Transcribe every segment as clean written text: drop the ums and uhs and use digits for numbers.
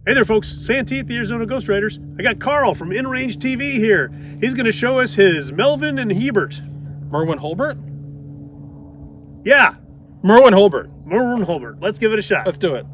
Hey there folks, Santee at the Arizona Ghost Riders. I got Carl from InRangeTV here. He's going to show us his Merwin and Hulbert. Merwin Hulbert? Yeah, Merwin Hulbert. Merwin Hulbert. Let's give it a shot. Let's do it.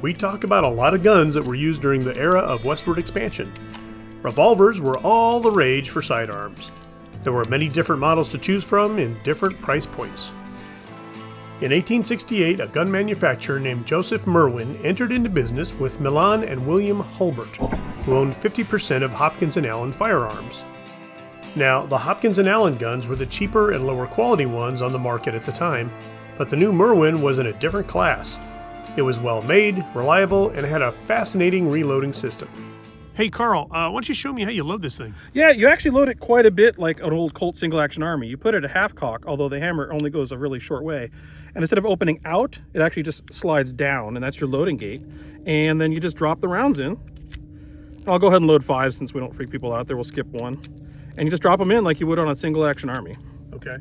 We talk about a lot of guns that were used during the era of westward expansion. Revolvers were all the rage for sidearms. There were many different models to choose from in different price points. In 1868, a gun manufacturer named Joseph Merwin entered into business with Milan and William Hulbert, who owned 50% of Hopkins & Allen firearms. Now, the Hopkins & Allen guns were the cheaper and lower quality ones on the market at the time, but the new Merwin was in a different class. It was well made, reliable, and had a fascinating reloading system. Hey Carl, why don't you show me how you load this thing? Yeah, you actually load it quite a bit like an old Colt single-action Army. You put it at half cock, although the hammer only goes a really short way. And instead of opening out, it actually just slides down, and that's your loading gate. And then you just drop the rounds in. I'll go ahead and load 5 since we don't freak people out there. We'll skip 1. And you just drop them in like you would on a single-action Army. Okay.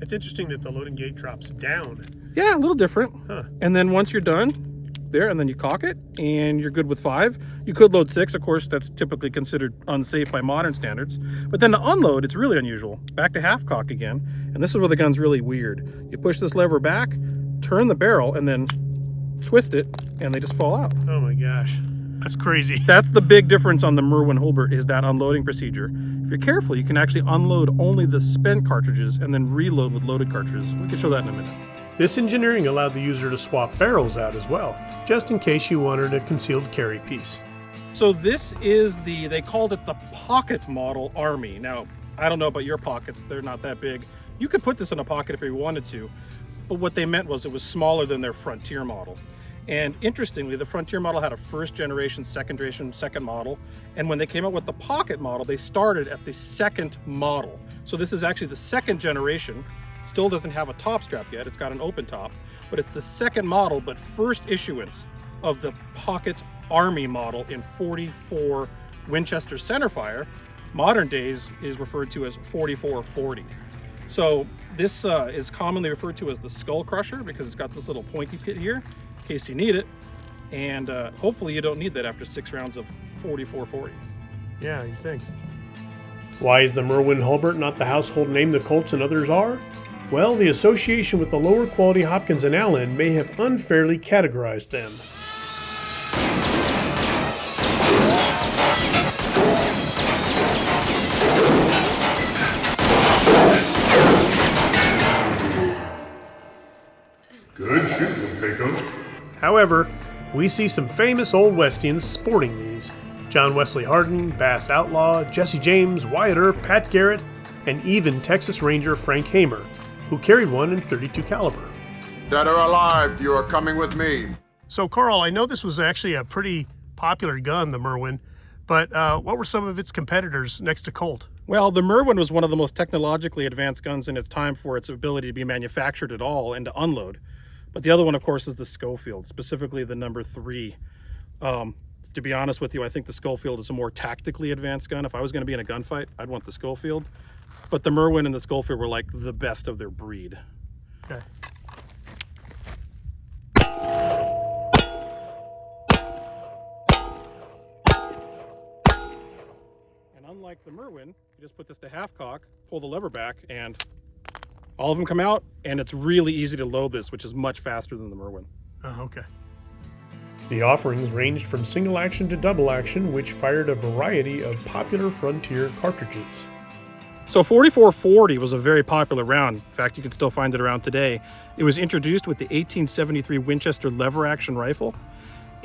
It's interesting that the loading gate drops down. Yeah, a little different. Huh. And then once you're done, there, and then you cock it, and you're good with 5. You could load 6, of course, that's typically considered unsafe by modern standards. But then to unload, it's really unusual. Back to half cock again, and this is where the gun's really weird. You push this lever back, turn the barrel, and then twist it, and they just fall out. Oh my gosh, that's crazy. That's the big difference on the Merwin Hulbert, is that unloading procedure. If you're careful, you can actually unload only the spent cartridges and then reload with loaded cartridges. We can show that in a minute. This engineering allowed the user to swap barrels out as well, just in case you wanted a concealed carry piece. So this is they called it the pocket model Army. Now, I don't know about your pockets, they're not that big. You could put this in a pocket if you wanted to, but what they meant was it was smaller than their Frontier model. And interestingly, the Frontier model had a first generation, second model. And when they came out with the pocket model, they started at the second model. So this is actually the second generation. Still doesn't have a top strap yet. It's got an open top, but it's the second model, but first issuance of the pocket Army model in .44 Winchester centerfire. Modern days is referred to as .44-40. So this is commonly referred to as the skull crusher because it's got this little pointy pit here in case you need it. And hopefully you don't need that after 6 rounds of .44-40. Yeah, you think. Why is the Merwin Hulbert not the household name the Colts and others are? Well, the association with the lower quality Hopkins & Allen may have unfairly categorized them. Good shooting, Pecos. However, we see some famous old Westians sporting these. John Wesley Hardin, Bass Outlaw, Jesse James, Wyatt Earp, Pat Garrett, and even Texas Ranger Frank Hamer, who carried one in .32 caliber. Dead or alive, you are coming with me. So Carl, I know this was actually a pretty popular gun, the Merwin, but what were some of its competitors next to Colt? Well, the Merwin was one of the most technologically advanced guns in its time for its ability to be manufactured at all and to unload. But the other one, of course, is the Schofield, specifically the number 3. To be honest with you, I think the Schofield is a more tactically advanced gun. If I was going to be in a gunfight, I'd want the Schofield. But the Merwin and the Schofield were like the best of their breed. Okay. And unlike the Merwin, you just put this to half cock, pull the lever back, and all of them come out, and it's really easy to load this, which is much faster than the Merwin. Oh, okay. The offerings ranged from single action to double action, which fired a variety of popular Frontier cartridges. So .44-40 was a very popular round. In fact, you can still find it around today. It was introduced with the 1873 Winchester lever action rifle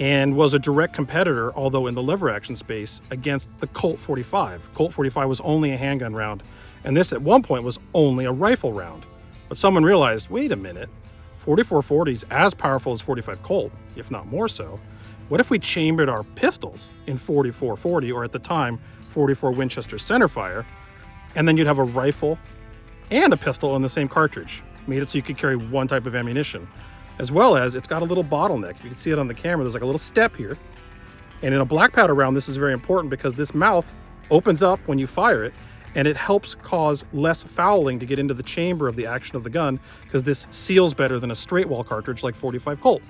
and was a direct competitor, although in the lever action space, against the Colt 45. Colt 45 was only a handgun round, and this at one point was only a rifle round. But someone realized, wait a minute, .44-40 is as powerful as .45 Colt, if not more so. What if we chambered our pistols in .44-40, or at the time, .44 Winchester centerfire, and then you'd have a rifle and a pistol in the same cartridge. Made it so you could carry one type of ammunition, as well as it's got a little bottleneck. You can see it on the camera. There's like a little step here. And in a black powder round, this is very important because this mouth opens up when you fire it, and it helps cause less fouling to get into the chamber of the action of the gun, because this seals better than a straight wall cartridge like 45 Colt.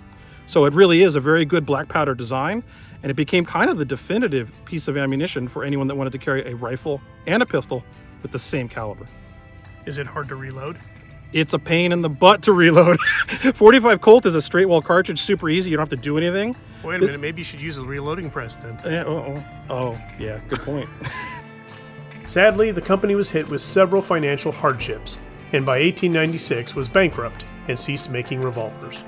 So it really is a very good black powder design, and it became kind of the definitive piece of ammunition for anyone that wanted to carry a rifle and a pistol with the same caliber. Is it hard to reload? It's a pain in the butt to reload. 45 Colt is a straight wall cartridge, super easy. You don't have to do anything. Wait a minute, maybe you should use a reloading press then. Oh, yeah, good point. Sadly, the company was hit with several financial hardships, and by 1896 was bankrupt and ceased making revolvers.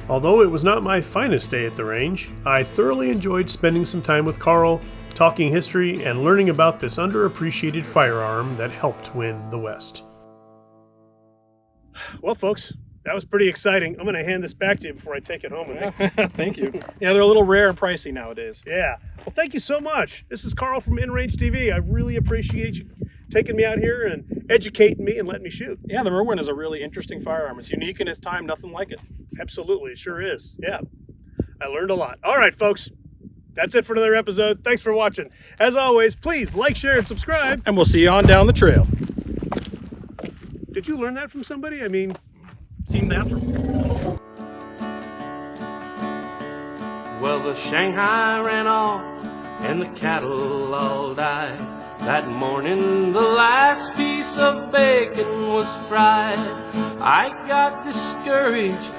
Although it was not my finest day at the range, I thoroughly enjoyed spending some time with Carl, talking history, and learning about this underappreciated firearm that helped win the West. Well, folks, that was pretty exciting. I'm going to hand this back to you before I take it home with me. Thank you. Yeah, they're a little rare and pricey nowadays. Yeah. Well, thank you so much. This is Carl from InRangeTV. I really appreciate you taking me out here and educating me and letting me shoot. Yeah, the Merwin is a really interesting firearm. It's unique in its time, nothing like it. Absolutely, it sure is. Yeah, I learned a lot. All right, folks, that's it for another episode. Thanks for watching. As always, please like, share, and subscribe. And we'll see you on down the trail. Did you learn that from somebody? I mean, Seemed natural. Well, the Shanghai ran off and the cattle all died. That morning the last piece of bacon was fried. I got discouraged,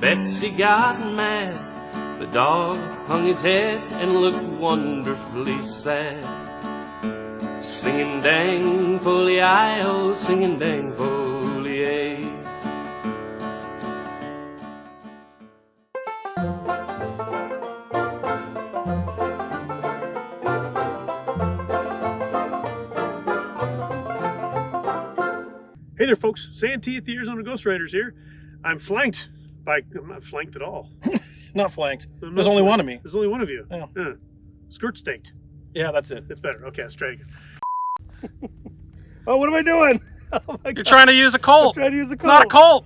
Betsy got mad. The dog hung his head and looked wonderfully sad. Singing dang foley-I-O, singing dang foley-A. hey there, folks. Santee at the Arizona Ghost Raiders here. I'm flanked by... I'm not flanked at all. Not flanked. There's only one of me. There's only one of you. Yeah. Skirt staked. Yeah, that's it. That's better. Okay, let's try it again. Oh, what am I doing? Oh my God. You're trying to use a Colt. I'm trying to use a It's not a Colt.